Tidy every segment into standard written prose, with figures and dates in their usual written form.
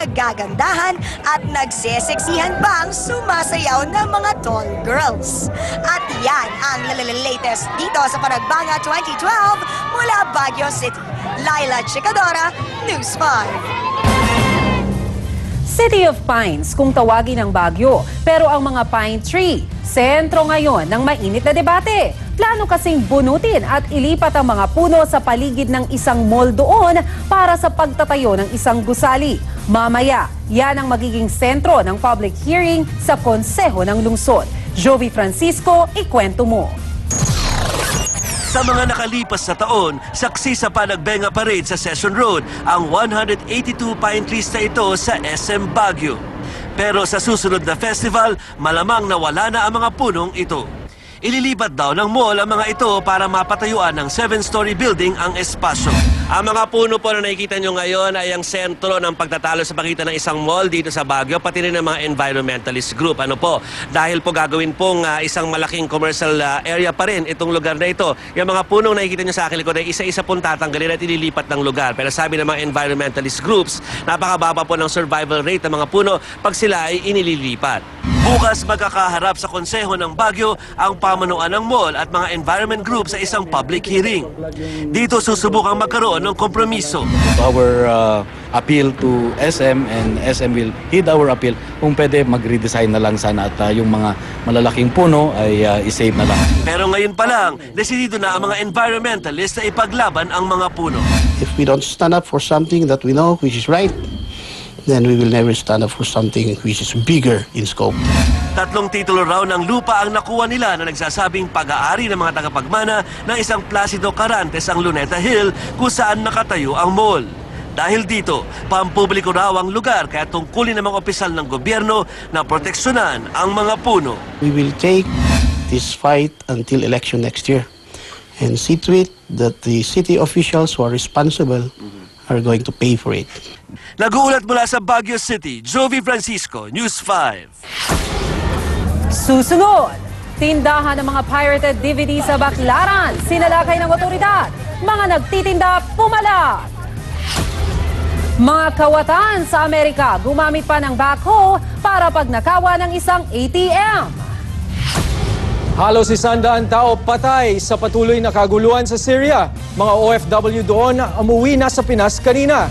nagagandahan at nagseseksihan bang sumasayaw ng mga tall girls. At yan ang latest dito sa Panagbanga 2012 mula Baguio City. Laila Chicadora, News 5. City of Pines kung tawagin ng Baguio, pero ang mga pine tree, sentro ngayon ng mainit na debate. Plano kasing bunutin at ilipat ang mga puno sa paligid ng isang mall doon para sa pagtatayo ng isang gusali. Mamaya, yan ang magiging sentro ng public hearing sa Konseho ng Lungsod. Jovi Francisco, ikwento mo. Sa mga nakalipas na taon, saksi sa Panagbenga Parade sa Session Road ang 182 pine trees na ito sa SM Baguio. Pero sa susunod na festival, malamang nawala na ang mga punong ito. Ililipat daw ng mall ang mga ito para mapatayuan ng 7-story building ang espasyo. Ang mga puno po na nakikita nyo ngayon ay ang sentro ng pagtatalo sa pagitan ng isang mall dito sa Baguio, pati rin ng mga environmentalist group. Ano po? Dahil po gagawin pong isang malaking commercial area pa rin itong lugar na ito. Yung mga punong nakikita nyo sa akin likod ay isa-isa pong tatanggalin at ililipat ng lugar. Pero sabi ng mga environmentalist groups, napakababa po ng survival rate ng mga puno pag sila ay inililipat. Bukas magkakaharap sa Konseho ng Baguio ang pamunuan ng mall at mga environment group sa isang public hearing. Dito susubukang magkaroon ng kompromiso. Our appeal to SM and SM will heed our appeal kung pwede mag-redesign na lang sana at yung mga malalaking puno ay isave na lang. Pero ngayon pa lang, desidido na ang mga environmentalist na ipaglaban ang mga puno. If we don't stand up for something that we know which is right, then we will never stand up for something which is bigger in scope. 3 titulo raw ng lupa ang nakuha nila na nagsasabing pag-aari ng mga tagapagmana ng isang Placido Carantes ang Luneta Hill kung saan nakatayo ang mall. Dahil dito, pampubliko raw ang lugar kaya tungkulin ng mga opisyal ng gobyerno na proteksyonan ang mga puno. We will take this fight until election next year and see to it that the city officials who are responsible are going to pay for it. Nag-uulat mula sa Baguio City, Jovi Francisco, News 5. Susunod, tindahan ng mga pirated DVD sa Baclaran, sinalakay ng otoridad. Mga nagtitinda, pumalag. Mga kawatan sa Amerika, gumamit pa ng backhoe para pagnakawan ng isang ATM. Halos 100 tao patay sa patuloy na kaguluhan sa Syria. Mga OFW doon umuwi na sa Pinas kanina.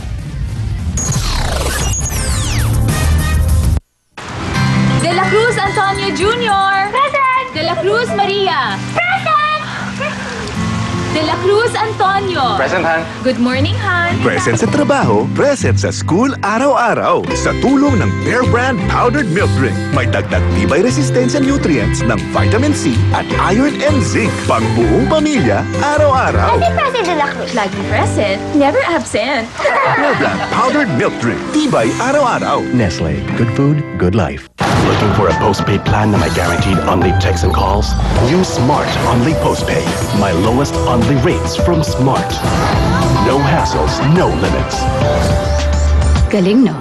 De la Cruz Antonio Jr. Present! De la Cruz Maria. Present! De la Cruz Antonio. Present, Han. Good morning, Han. Present sa trabaho, present sa school araw-araw. Sa tulong ng Bear Brand Powdered Milk Drink. May dagdag tibay resistensya nutrients ng vitamin C at iron and zinc. Pangbuong pamilya, araw-araw. Happy Present De la Cruz. Laging present, never absent. Bear Brand Powdered Milk Drink. Tibay araw-araw. Nestle. Good food, good life. Looking for a postpaid plan na may guaranteed only texts and calls? Use Smart Only Postpaid. My lowest only rates from Smart. No hassles, no limits. Galing, no?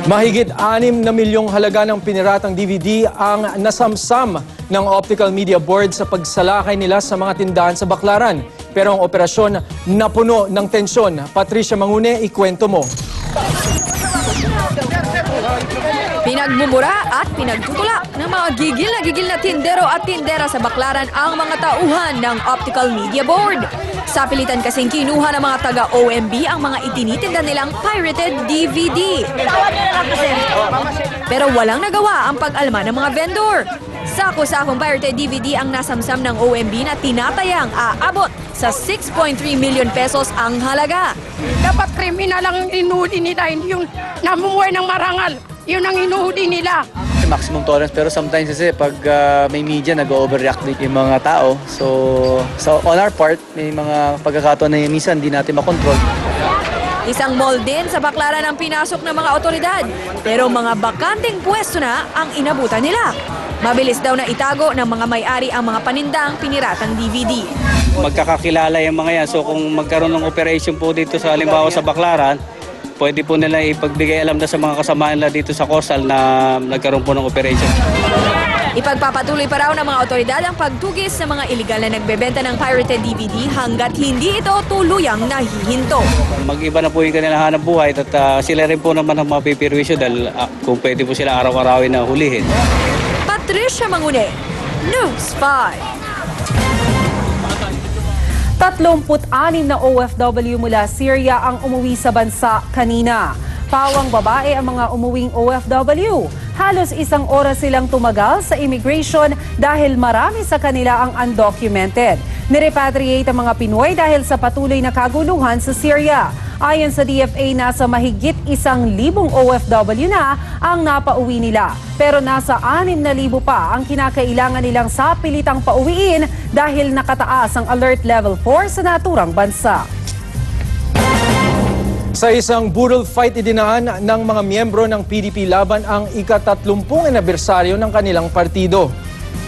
Mahigit 6 na milyong halaga ng piniratang DVD ang nasamsam ng Optical Media Board sa pagsalakay nila sa mga tindahan sa Baclaran. Pero ang operasyon napuno ng tensyon. Patricia Mangune, ikwento mo. Pinagmumura at pinagtutulak ng mga gigil na tindero at tindera sa Baclaran ang mga tauhan ng Optical Media Board. Sa pilitan kasing kinuha ng mga taga-OMB ang mga itinitinda nilang pirated DVD. Pero walang nagawa ang pag-alma ng mga vendor. Sako-sakong pirated DVD ang nasamsam ng OMB na tinatayang aabot sa 6.3 million pesos ang halaga. Dapat kriminal ang inuhuli nila, hindi yung namumuhay ng marangal. Yun ang inuhuli nila. Maximum tolerance, pero sometimes kasi pag may media nag-overreact yung mga tao. So on our part, may mga pagkakataon na minsan hindi natin makontrol. Isang mall din sa Baclaran ang pinasok ng mga otoridad. Pero mga bakanting pwesto na ang inabutan nila. Mabilis daw na itago ng mga may-ari ang mga panindang piniratang DVD. Magkakakilala yung mga yan. So kung magkaroon ng operation po dito sa halimbawa sa Baclaran, pwede po nila ipagbigay alam na sa mga kasama nila dito sa Coastal na nagkaroon po ng operation. Ipagpapatuloy pa raw ng mga otoridad ang pagtugis sa mga iligal na nagbebenta ng pirated DVD hanggat hindi ito tuluyang nahihinto. Mag-iba na po yung kanilang hanap buhay at sila rin po naman ang mapipirwisyo dahil kung pwede po sila araw-arawin na hulihin. Patricia Mangune, News 5. 36 na OFW mula Syria ang umuwi sa bansa kanina. Pawang babae ang mga umuwing OFW. Halos 1 oras silang tumagal sa immigration dahil marami sa kanila ang undocumented. Nirepatriate ang mga Pinoy dahil sa patuloy na kaguluhan sa Syria. Ayon sa DFA, nasa mahigit 1,000 OFW na ang napauwi nila. Pero nasa 6,000 pa ang kinakailangan nilang sapilitang pauwiin dahil nakataas ang Alert Level 4 sa naturang bansa. Sa isang brutal fight, idinaan ng mga miyembro ng PDP laban ang ika-30 anibersaryo ng kanilang partido.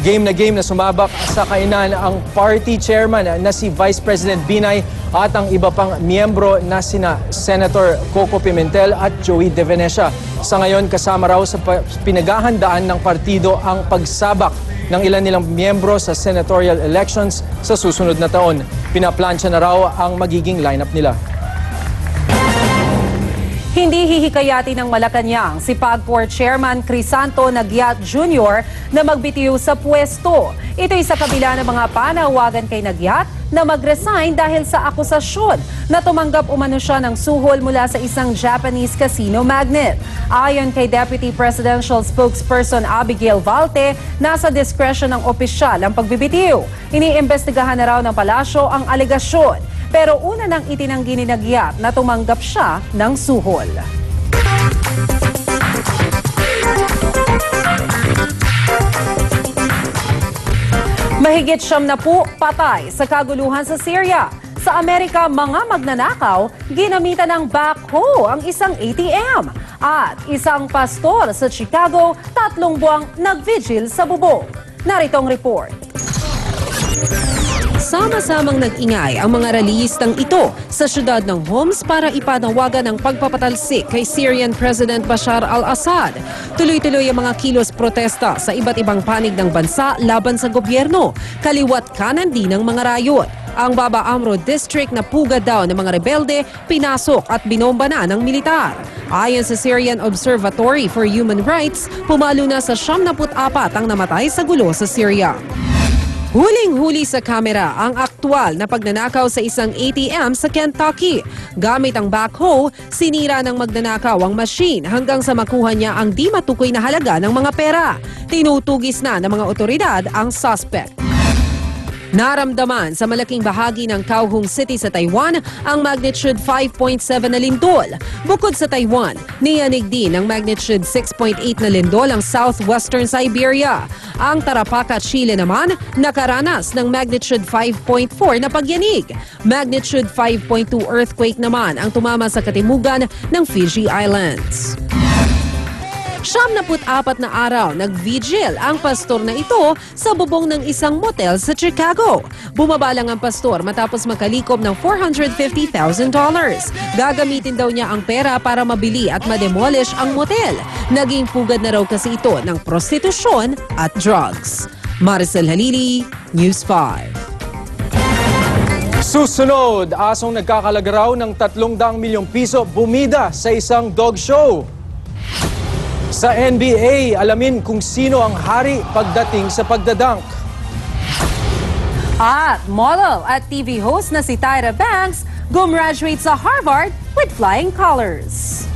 Game na sumabak sa kainan ang party chairman na si Vice President Binay at ang iba pang miyembro na sina Senator Coco Pimentel at Joey De Venecia. Sa ngayon, kasama raw sa pinaghahandaan ng partido ang pagsabak ng ilan nilang miyembro sa senatorial elections sa susunod na taon. Pinaplansya na raw ang magiging lineup nila. Hindi hihikayati ng Malacanang si PAGCOR Chairman Crisanto Nagyat Jr. na magbitiw sa pwesto. Ito'y sa kabila ng mga panawagan kay Nagyat na mag-resign dahil sa akusasyon na tumanggap umano siya ng suhol mula sa isang Japanese casino magnate. Ayon kay Deputy Presidential Spokesperson Abigail Valte, nasa discretion ng opisyal ang pagbibitiw. Iniimbestigahan na raw ng palasyo ang alegasyon. Pero una nang itinanggi ni Nagyat na tumanggap siya ng suhol. Mahigit 70 patay sa kaguluhan sa Syria. Sa Amerika, mga magnanakaw, ginamitan ng backhoe ang isang ATM. At isang pastor sa Chicago, 3 buwang nag-vigil sa bubong. Narito ang report. Sama-samang nag-ingay ang mga rallyistang ito sa syudad ng Homs para ipanawagan ang pagpapatalsik kay Syrian President Bashar al-Assad. Tuloy-tuloy ang mga kilos protesta sa iba't ibang panig ng bansa laban sa gobyerno. Kaliwat kanan din ng mga rayot. Ang Baba Amro District na pugad daw ng mga rebelde, pinasok at binomba na ng militar. Ayon sa Syrian Observatory for Human Rights, pumalo na sa 74 ang namatay sa gulo sa Syria. Huling-huli sa kamera ang aktwal na pagnanakaw sa isang ATM sa Kentucky. Gamit ang backhoe, sinira ng magnanakaw ang machine hanggang sa makuha niya ang di matukoy na halaga ng mga pera. Tinutugis na ng mga otoridad ang suspect. Naramdaman sa malaking bahagi ng Kaohsiung City sa Taiwan ang magnitude 5.7 na lindol. Bukod sa Taiwan, niyanig din ng magnitude 6.8 na lindol ang southwestern Siberia. Ang Tarapacá, Chile naman, nakaranas ng magnitude 5.4 na pagyanig. Magnitude 5.2 earthquake naman ang tumama sa katimugan ng Fiji Islands. 74 na araw nag-vigil ang pastor na ito sa bubong ng isang motel sa Chicago. Bumaba lang ang pastor matapos makalikom ng $450,000. Gagamitin daw niya ang pera para mabili at ma-demolish ang motel. Naging pugad na raw kasi ito ng prostitusyon at drugs. Maricel Halili, News 5. Susunod, asong nagkakalaga raw ng 300 milyong piso bumida sa isang dog show. Sa NBA, alamin kung sino ang hari pagdating sa pagdadunk. At model at TV host na si Tyra Banks gumraduate sa Harvard with flying colors.